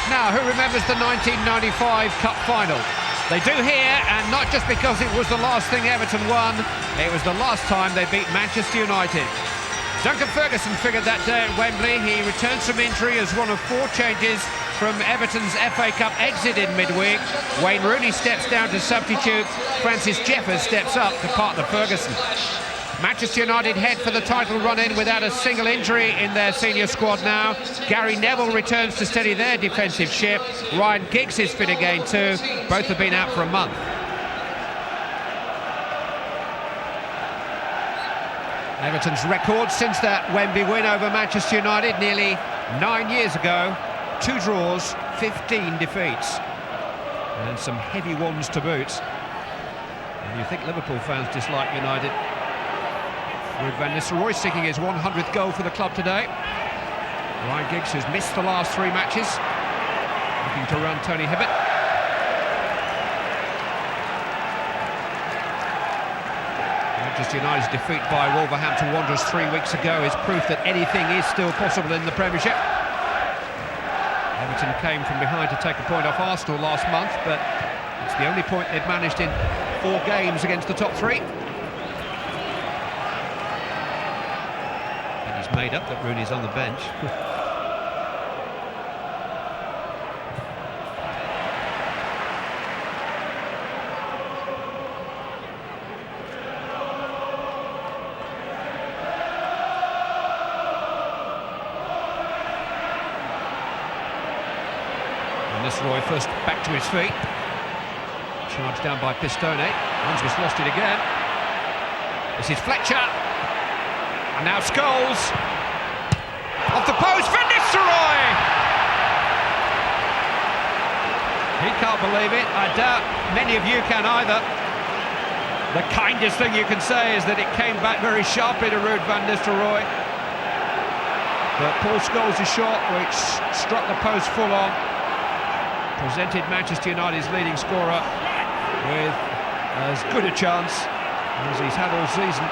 Now, who remembers the 1995 Cup final? They do here, and not just because it was the last thing Everton won, it was the last time they beat Manchester United. Duncan Ferguson figured that day at Wembley. He returns from injury as one of 4 changes from Everton's FA Cup exit in midweek. Wayne Rooney steps down to substitute. Francis Jeffers steps up to partner Ferguson. Manchester United head for the title run-in without a single injury in their senior squad now. Gary Neville returns to steady their defensive ship. Ryan Giggs is fit again too. Both have been out for a month. Everton's record since that Wembley win over Manchester United nearly 9 years ago. 2 draws, 15 defeats. And some heavy ones to boot. And you think Liverpool fans dislike United. With Van Nistelrooy seeking his 100th goal for the club today. Ryan Giggs, who's missed the last 3 matches, looking to run Tony Hibbert. Manchester United's defeat by Wolverhampton Wanderers 3 weeks ago is proof that anything is still possible in the Premiership. Everton came from behind to take a point off Arsenal last month, but it's the only point they've managed in 4 games against the top 3. Made up that Rooney's on the bench. And Nistelrooy first back to his feet. Charged down by Pistone. Unsworth's lost it again. This is Fletcher. And now Scholes, off the post, Van Nistelrooy! He can't believe it. I doubt many of you can either. The kindest thing you can say is that it came back very sharply to Ruud Van Nistelrooy. But Paul Scholes' shot, which struck the post full on, presented Manchester United's leading scorer with as good a chance as he's had all season.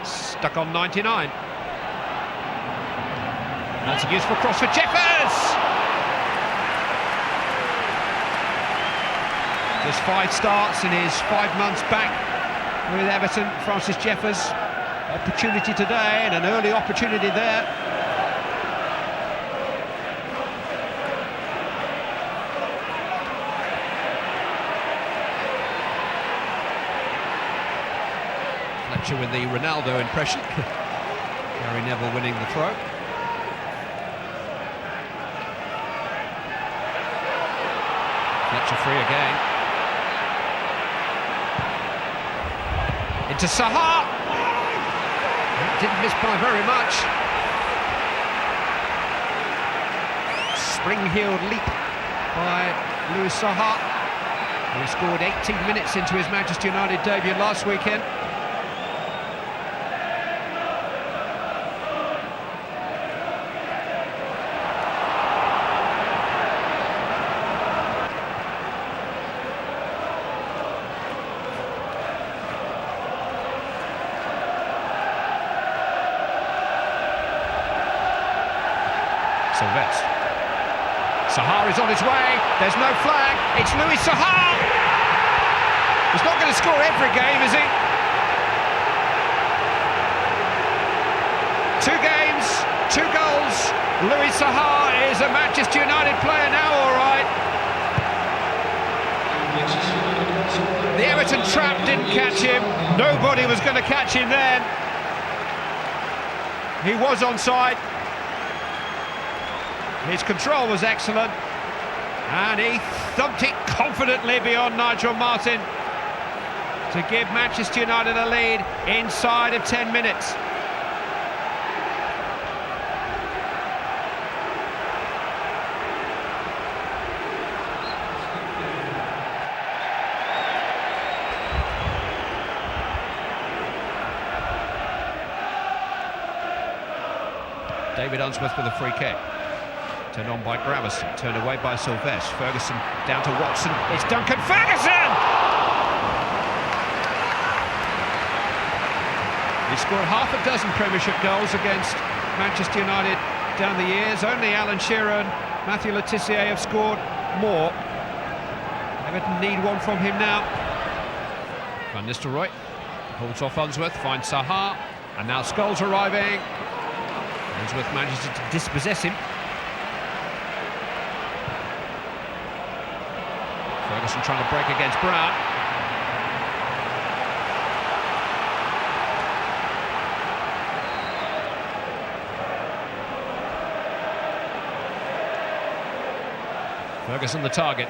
Stuck on 99. That's a useful cross for Jeffers! Just 5 starts in his 5 months back with Everton. Francis Jeffers, opportunity today and an early opportunity there. With the Ronaldo impression. Gary Neville winning the throw. Fletcher free again. Into Saha. Didn't miss by very much. Spring-heeled leap by Louis Saha, who scored 18 minutes into his Manchester United debut last weekend. Sylvester. Saha is on his way, there's no flag, it's Louis Saha! He's not going to score every game, is he? 2 games, 2 goals. Louis Saha is a Manchester United player now, all right. The Everton trap didn't catch him. Nobody was going to catch him then. He was onside. His control was excellent, and he thumped it confidently beyond Nigel Martin to give Manchester United a lead inside of 10 minutes. David Unsworth with a free kick. Turned on by Gravison, turned away by Sylvester. Ferguson down to Watson. It's Duncan Ferguson! He scored half a dozen Premiership goals against Manchester United down the years. Only Alan Shearer and Matthew Le Tissier have scored more. Everton need one from him now. Van Nistelrooy holds off Unsworth, finds Saha, and now Scholes arriving. Unsworth manages to dispossess him. Ferguson trying to break against Brown. Ferguson the target.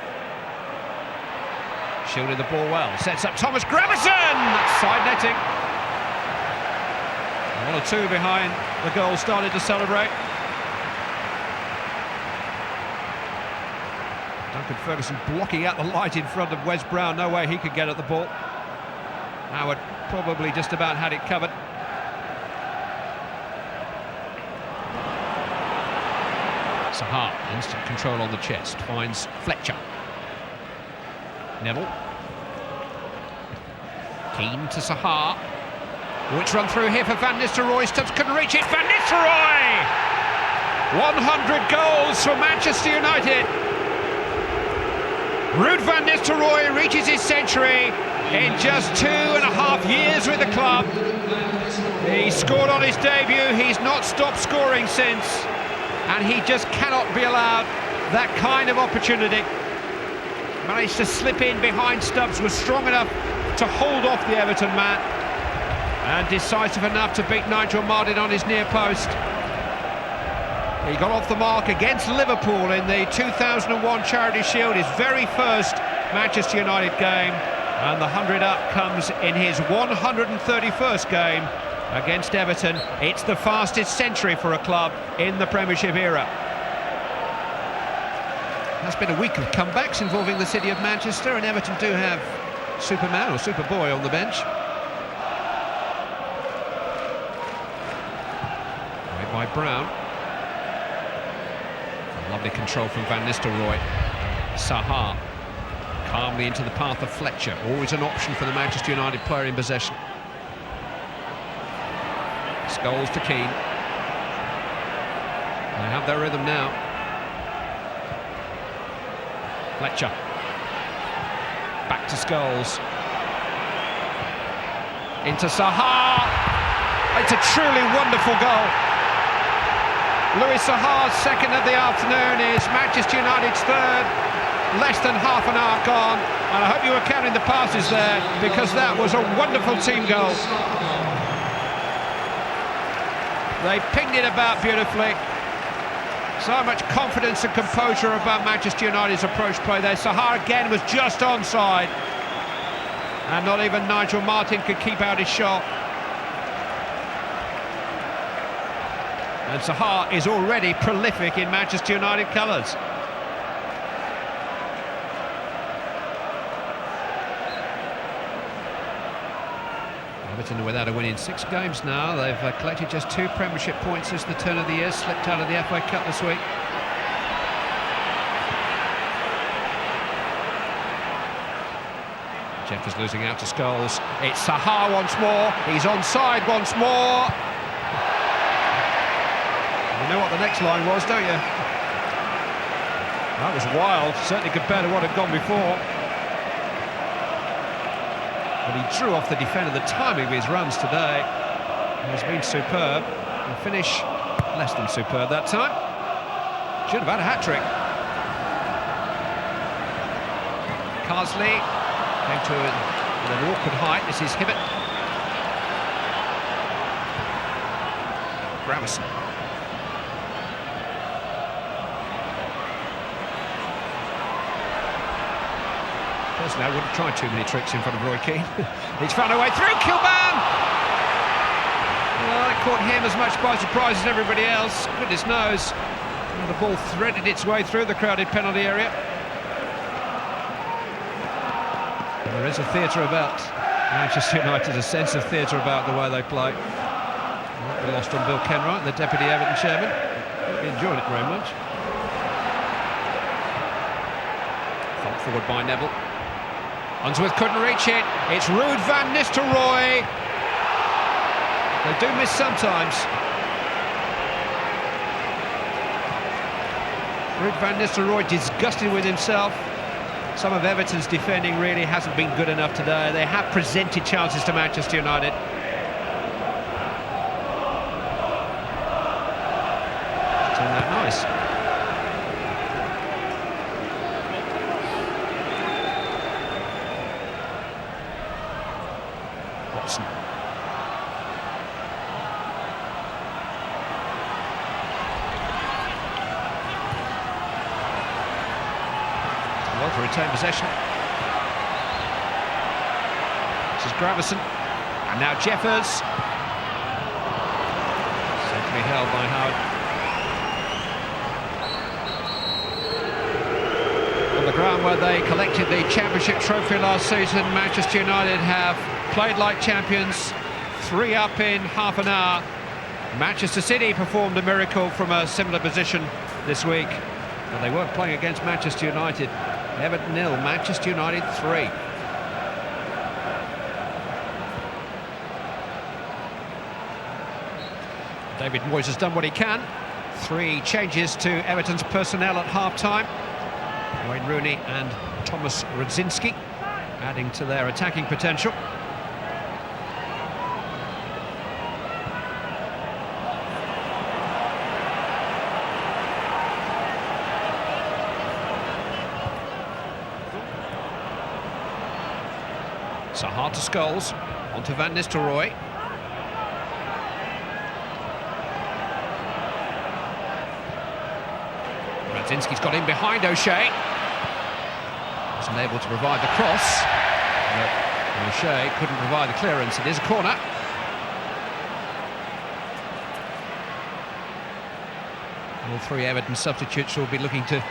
Shielding the ball well. Sets up Thomas Gravison! Side netting. One or two behind the goal started to celebrate. Duncan Ferguson blocking out the light in front of Wes Brown. No way he could get at the ball. Howard probably just about had it covered. Saha, instant control on the chest, finds Fletcher. Neville. Keane to Saha. Which run through here for Van Nistelrooy. Stubbs couldn't reach it. Van Nistelrooy! 100 goals for Manchester United. Ruud van Nistelrooy reaches his century in just 2.5 years with the club. He scored on his debut. He's not stopped scoring since. And he just cannot be allowed that kind of opportunity. Managed to slip in behind Stubbs, was strong enough to hold off the Everton man, and decisive enough to beat Nigel Martin on his near post. He got off the mark against Liverpool in the 2001 Charity Shield, his very first Manchester United game, and the 100 up comes in his 131st game against Everton. It's the fastest century for a club in the Premiership era. That's been a week of comebacks involving the city of Manchester, and Everton do have Superman or Superboy on the bench. Played by Brown. Lovely control from Van Nistelrooy. Saha calmly into the path of Fletcher. Always an option for the Manchester United player in possession. Scholes to Keane. They have their rhythm now. Fletcher. Back to Scholes. Into Saha. It's a truly wonderful goal. Louis Saha's second of the afternoon is Manchester United's third. Less than half an hour gone. And I hope you were counting the passes there, because that was a wonderful team goal. They pinged it about beautifully. So much confidence and composure about Manchester United's approach play there. Saha again was just onside. And not even Nigel Martin could keep out his shot. And Saha is already prolific in Manchester United colours. Everton are without a win in 6 games now. They've collected just 2 Premiership points since the turn of the year, slipped out of the FA Cup this week. Jeff is losing out to Scholes. It's Saha once more. He's onside once more. You know what the next line was, don't you? That was wild, certainly compared to what had gone before. But he drew off the defender. The timing of his runs today has been superb. The finish, less than superb that time. Should have had a hat-trick. Carsley came to an awkward height. This is Hibbert. Gravison. Personally, I wouldn't try too many tricks in front of Roy Keane. He's found a way through. Kilman! Well, it caught him as much by surprise as everybody else. Goodness knows. And the ball threaded its way through the crowded penalty area. And there is a theatre about Manchester United, a sense of theatre about the way they play. We lost on Bill Kenwright, the Deputy Everton Chairman. He enjoyed it very much. Thumped forward by Neville. Unsworth couldn't reach it. It's Ruud van Nistelrooy. They do miss sometimes. Ruud van Nistelrooy disgusted with himself. Some of Everton's defending really hasn't been good enough today. They have presented chances to Manchester United. Isn't that nice? Watson. Well, to retain possession. This is Goodison, and now Jeffers. Safely held by Howard. On the ground where they collected the Championship trophy last season, Manchester United have played like champions, 3 up in half an hour. Manchester City performed a miracle from a similar position this week, but they weren't playing against Manchester United. Everton 0, Manchester United 3. David Moyes has done what he can. 3 changes to Everton's personnel at half-time. Wayne Rooney and Thomas Radzinski adding to their attacking potential. Saha to Scholes, onto Van Nistelrooy. Radzinski's got in behind O'Shea. Wasn't able to provide the cross, but O'Shea couldn't provide the clearance. It is a corner. All 3 Everton substitutes will be looking to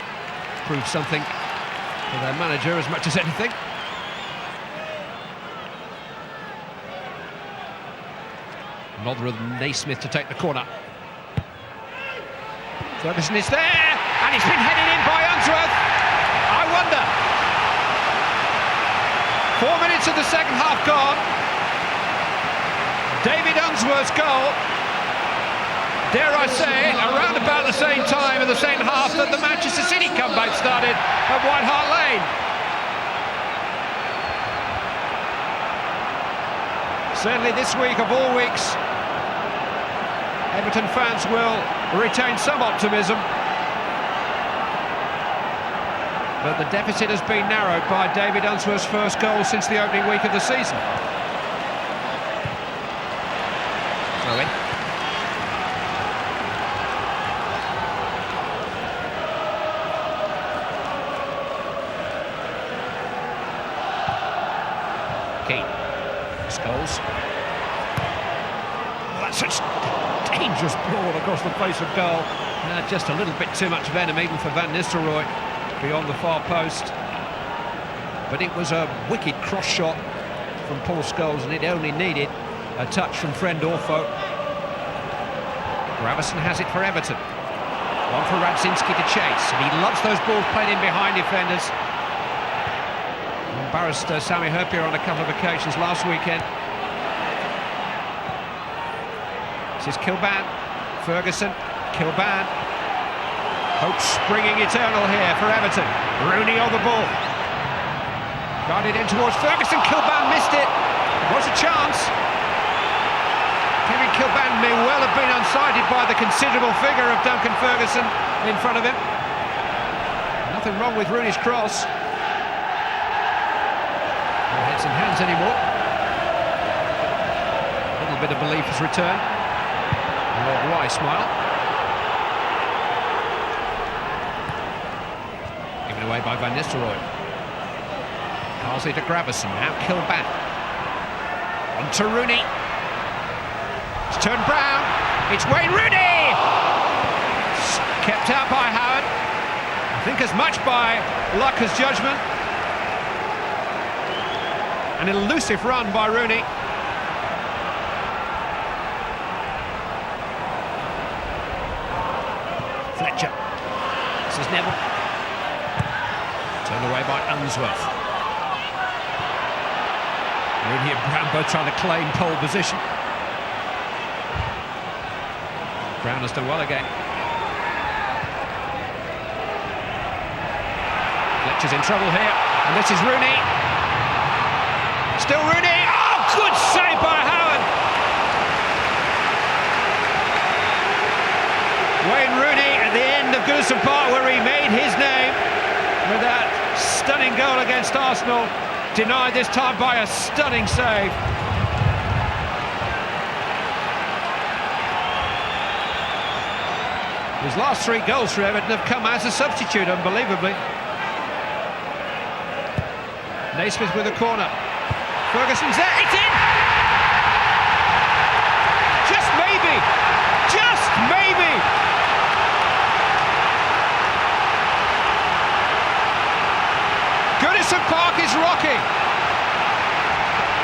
prove something for their manager as much as anything. Rotherham Naismith to take the corner. Ferguson is there, and it's been headed in by Unsworth. I wonder. 4 minutes of the second half gone. David Unsworth's goal. Dare I say, around about the same time in the second half that the Manchester City comeback started at White Hart Lane. Certainly this week of all weeks, Everton fans will retain some optimism, but the deficit has been narrowed by David Unsworth's first goal since the opening week of the season. Throw in. Keane. Scholes. Well, that's such dangerous ball across the face of goal. Just a little bit too much venom even for Van Nistelrooy beyond the far post. But it was a wicked cross shot from Paul Scholes, and it only needed a touch from friend Orfo. Goodison has it for Everton. One for Radzinski to chase, and he loves those balls played in behind defenders. Embarrassed Sami Hyypiä on a couple of occasions last weekend. This is Kilban, Ferguson, Kilban. Hope springing eternal here for Everton. Rooney on the ball. Guided in towards Ferguson, Kilban missed it. There was a chance. Kevin Kilban may well have been unsighted by the considerable figure of Duncan Ferguson in front of him. Nothing wrong with Rooney's cross. No heads and hands anymore. A little bit of belief has returned. Lord Why smile. Given away by Van Nistelrooy. Carsley to Goodison, now Kilban. On to Rooney. It's turned Brown. It's Wayne Rooney! Kept out by Howard. I think as much by luck as judgment. An elusive run by Rooney. Fletcher. This is Neville. Turned away by Unsworth. Rooney and Brown both trying to claim pole position. Brown has done well again. Manchester's in trouble here, and this is Rooney. Still Rooney. Oh, good save by Howard. Wayne Rooney at the end of Goodison Park, where he made his name with that stunning goal against Arsenal, denied this time by a stunning save. His last 3 goals for Everton have come as a substitute, unbelievably. Naismith with a corner. Ferguson's there, it's in! Just maybe! Just maybe! Goodison Park is rocking.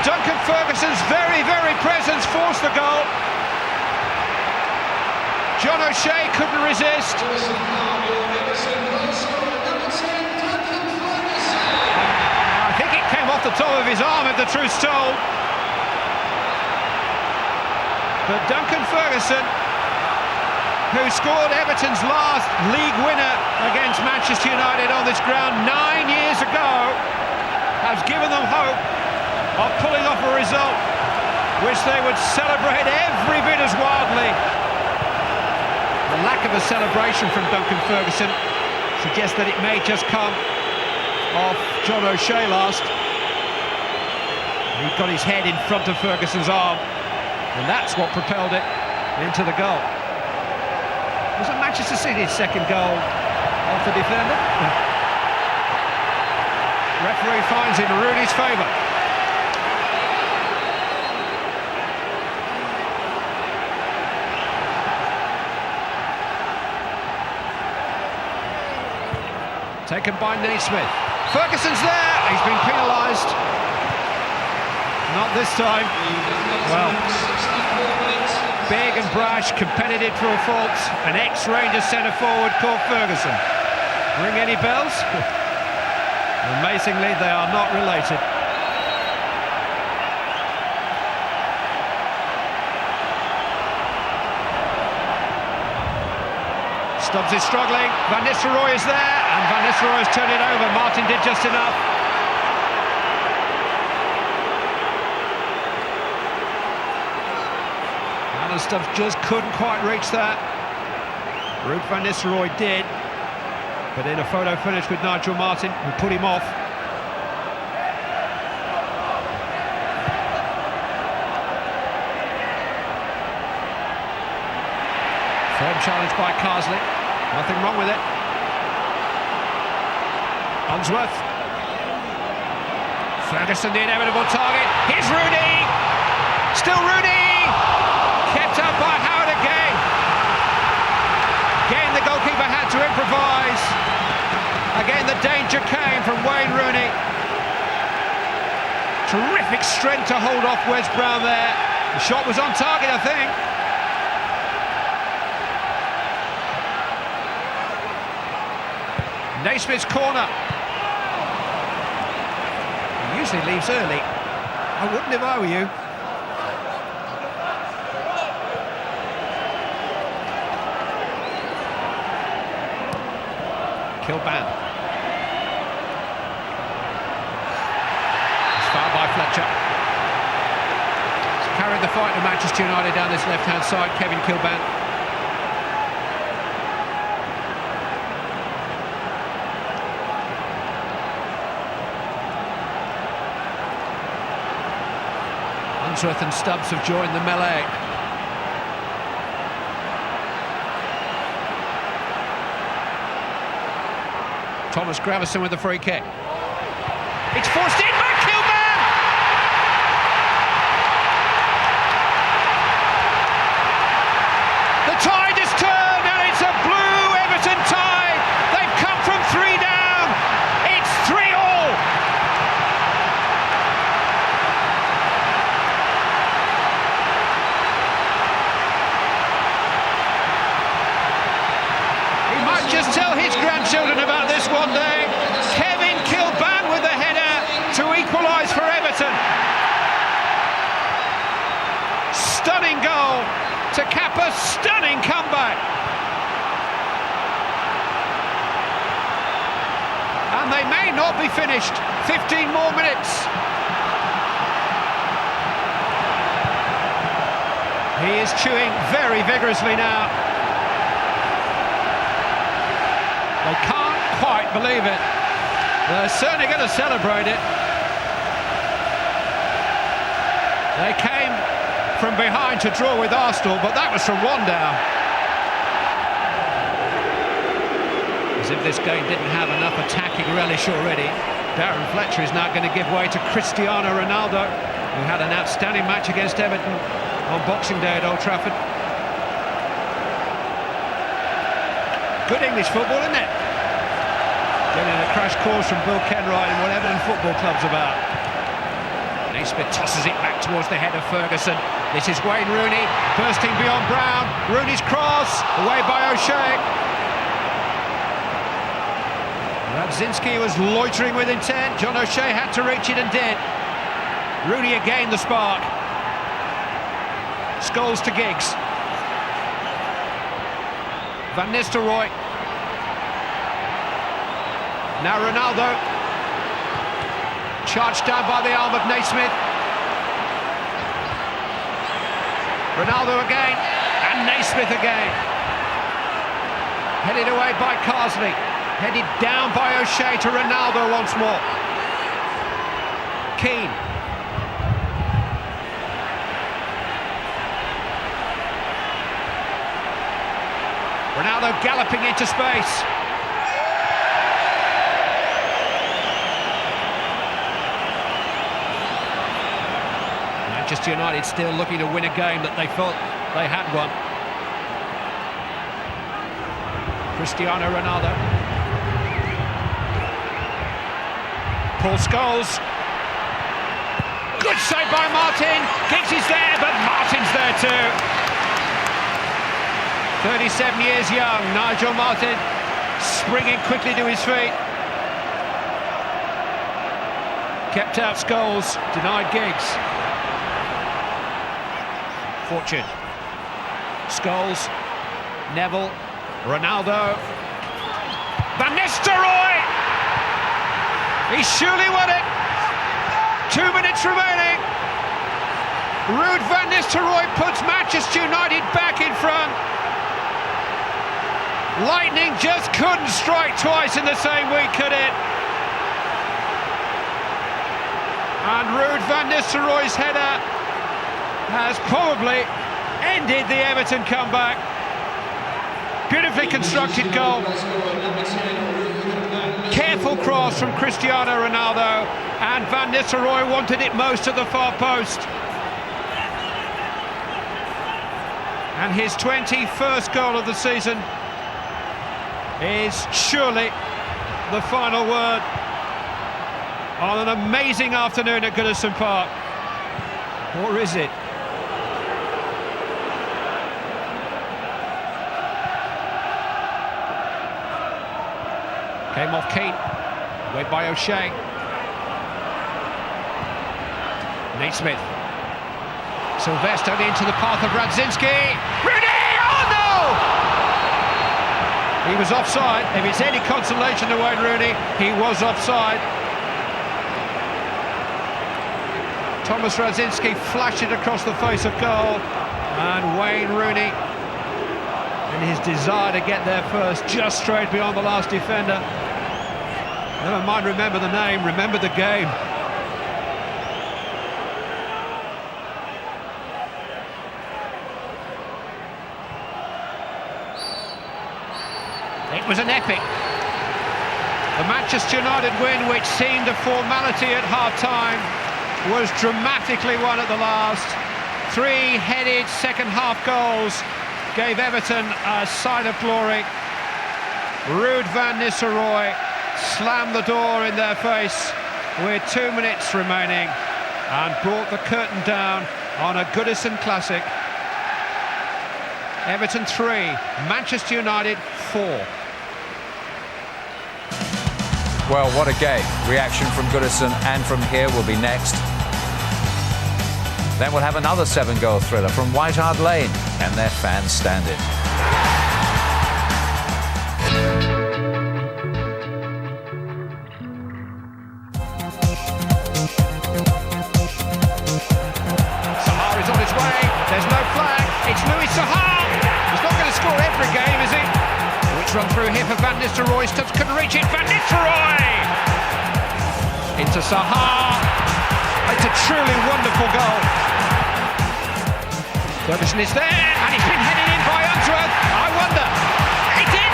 Duncan Ferguson's very, very presence forced the goal. John O'Shea couldn't resist. I think it came off the top of his arm, if the truth's told. But Duncan Ferguson, who scored Everton's last league winner against Manchester United on this ground 9 years ago, has given them hope of pulling off a result which they would celebrate every bit as wildly. The lack of a celebration from Duncan Ferguson suggests that it may just come off John O'Shea last. He got his head in front of Ferguson's arm, and that's what propelled it into the goal. Was it Manchester City's second goal off the defender? Referee finds in Rooney's favour. Taken by Naismith. Ferguson's there, he's been penalised. Not this time. Well, big and brash, competitive to a fault. An ex-Rangers centre-forward called Ferguson. Ring any bells? Amazingly, they are not related. Stubbs is struggling, Van Nistelrooy is there, and Van Nistelrooy has turned it over. Martin did just enough. Alan Stubbs just couldn't quite reach that. Ruud Van Nistelrooy did, but in a photo finish with Nigel Martin, who put him off. Firm challenge by Carsley. Nothing wrong with it. Unsworth. Ferguson, the inevitable target. Here's Rooney. Still Rooney. Kept up by Howard again. Again, the goalkeeper had to improvise. Again, the danger came from Wayne Rooney. Terrific strength to hold off Wes Brown there. The shot was on target, I think. Naismith's corner. He usually leaves early. I wouldn't if I were you. Kilban. It's fouled by Fletcher. He's carried the fight of Manchester United down this left-hand side, Kevin Kilban. Unsworth and Stubbs have joined the melee. Thomas Gravison with the free kick. It's forced in by Kilman! The tide has turned and it's a blue Everton tide. They've come from 3 down. It's 3-all. He might just tell his grandchildren about this one day. Kevin Kilban with the header to equalise for Everton. Stunning goal to cap a stunning comeback. And they may not be finished. 15 more minutes. He is chewing very vigorously now. They can't quite believe it. They're certainly going to celebrate it. They came from behind to draw with Arsenal, but that was from one down. As if this game didn't have enough attacking relish already. Darren Fletcher is now going to give way to Cristiano Ronaldo, who had an outstanding match against Everton on Boxing Day at Old Trafford. Good English football, isn't it? Getting a crash course from Bill Kenwright and what Everton Football Club's about. Naismith tosses it back towards the head of Ferguson. This is Wayne Rooney bursting beyond Brown. Rooney's cross, away by O'Shea. Radzinski was loitering with intent. John O'Shea had to reach it and did. Rooney again the spark. Scholes to Giggs. Van Nistelrooy. Now Ronaldo. Charged down by the arm of Naismith. Ronaldo again, and Naismith again. Headed away by Carsley. Headed down by O'Shea to Ronaldo once more. Keane. Ronaldo galloping into space. Manchester United still looking to win a game that they felt they had won. Cristiano Ronaldo. Paul Scholes. Good save by Martin. Giggs is there, but Martin's there too. 37 years young, Nigel Martin springing quickly to his feet. Kept out Scholes, denied Giggs. Fortune. Scholes, Neville, Ronaldo. Van Nistelrooy! He's surely won it! 2 minutes remaining. Ruud van Nistelrooy puts Manchester United back in front. Lightning just couldn't strike twice in the same week, could it? And Ruud van Nistelrooy's header has probably ended the Everton comeback. Beautifully constructed goal. Careful cross from Cristiano Ronaldo, and Van Nistelrooy wanted it most at the far post. And his 21st goal of the season is surely the final word on an amazing afternoon at Goodison Park. Or is it? Came off Keane, away by O'Shea. Naismith. Sylvester into the path of Radzinski. Rooney! Oh no! He was offside. If it's any consolation to Wayne Rooney, he was offside. Thomas Radzinski flashed it across the face of goal, and Wayne Rooney, in his desire to get there first, just straight beyond the last defender. Never mind, remember the name, remember the game. It was an epic. The Manchester United win, which seemed a formality at half-time, was dramatically won at the last. Three-headed second-half goals gave Everton a sight of glory. Ruud van Nistelrooy slammed the door in their face with 2 minutes remaining and brought the curtain down on a Goodison classic. Everton 3, Manchester United 4. Well, what a game. Reaction from Goodison and from here will be next. Then we'll have another 7-goal thriller from White Hart Lane and their fans standing. run through here for Van Nistelrooy. Stubbs couldn't reach it. Van Nistelrooy! Into Saha. It's a truly wonderful goal. Ferguson is there, and he's been headed in by Unsworth. I wonder, it's in!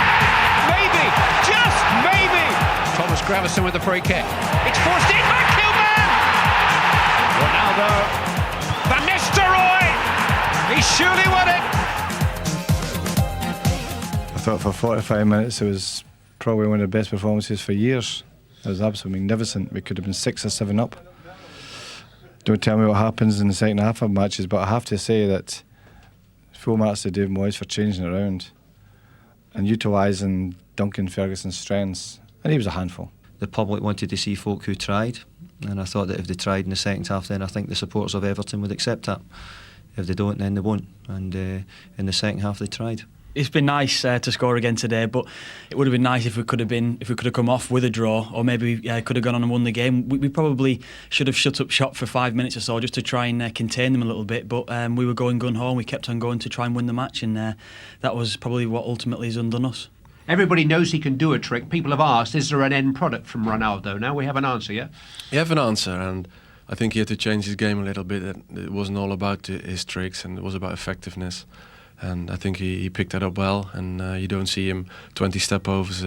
Maybe, just maybe! Thomas Gravison with the free kick. It's forced in by Kilman! Ronaldo. Van Nistelrooy! He surely won it! I thought for 45 minutes it was probably one of the best performances for years. It was absolutely magnificent. We could have been 6 or 7 up. Don't tell me what happens in the second half of matches, but I have to say that full marks to David Moyes for changing it around and utilising Duncan Ferguson's strengths. And he was a handful. The public wanted to see folk who tried, and I thought that if they tried in the second half, then I think the supporters of Everton would accept that. If they don't, then they won't. And in the second half, they tried. It's been nice to score again today, but it would have been nice if we could have come off with a draw, or maybe could have gone on and won the game. We probably should have shut up shop for 5 minutes or so just to try and contain them a little bit. But we were going gun ho, and we kept on going to try and win the match, and that was probably what ultimately has undone us. Everybody knows he can do a trick. People have asked, is there an end product from Ronaldo? Now we have an answer, yeah? You have an answer, and I think he had to change his game a little bit. It wasn't all about his tricks, and it was about effectiveness. And I think he picked that up well, and you don't see him 20 step overs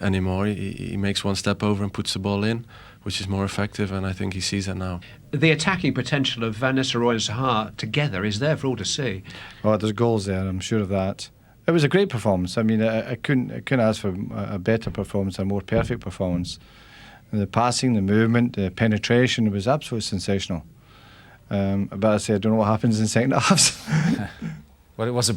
anymore. He makes one step over and puts the ball in, which is more effective, and I think he sees that now. The attacking potential of Van Nistelrooy and Saha together is there for all to see. Oh, there's goals there, I'm sure of that. It was a great performance. I mean, I couldn't ask for a better performance, a more perfect performance. And the passing, the movement, the penetration, it was absolutely sensational. But I say, I don't know what happens in second halves. Well, it was a